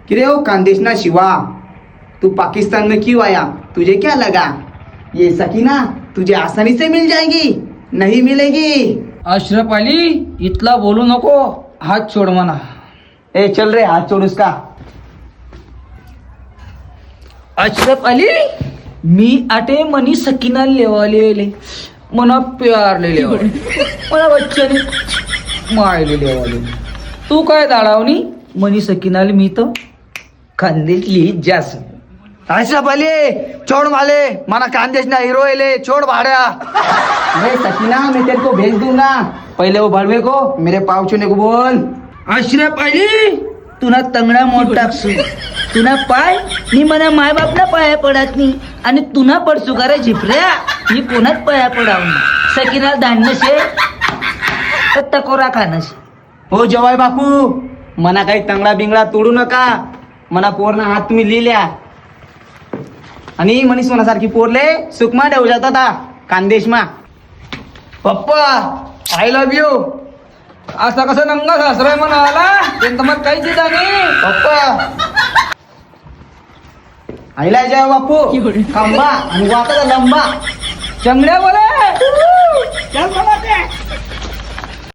कि रे ओ खानदेश ना शिवा, तू पाकिस्तान में क्यों आया, तुझे क्या लगा ये सकीना तुझे आसानी से मिल जाएगी? नहीं मिलेगी। अशरफ अली इथला बोलू नको, हात सोड म्हणा. ए चल रे, हाथ छोड़ उसका. अशरफ अली मी आटे मनी सकीना लेवाले मना प्यारले लेवाले मला बच्चन मायले लेवाले. तू काय दाडावनी मनी सकीनाले मी तर खानदेशली जास. अशरफ अली छोड़ माले, माना खानदेश ना हीरो ले, छोड़ भाड़ा. अरे सकीना मैं तेरे को भेज दूंगा, पहले वो बड़वे को मेरे पाव छूने को बोल. अशरफ अली तुना तंगडा मोठ टाकसू, तुना पाय मी मना माय बापना पाया पडत नाही आणि तुना पडसू का रे झिपऱ्या. मी कोणाच पाया पडाव सकीना धान्य शे तर तकोरा खानस. हो जवाय बापू, मना काही तंगडा बिंगडा तोडू नका, मना पोरना हात तुम्ही लिहिल्या आणि मनी सोनासारखी पोरले सुखमा ठेवू जातात खानदेश मा. पप्पा आय लव्ह यू. असा कसा नंगा सासरा म्हणाला त्यांचं मग काही दिदा नाही. पप्पा आईला जय बापू, खांबा आणि वाटाचा लंबा. चंगड्या बोले चल मला ते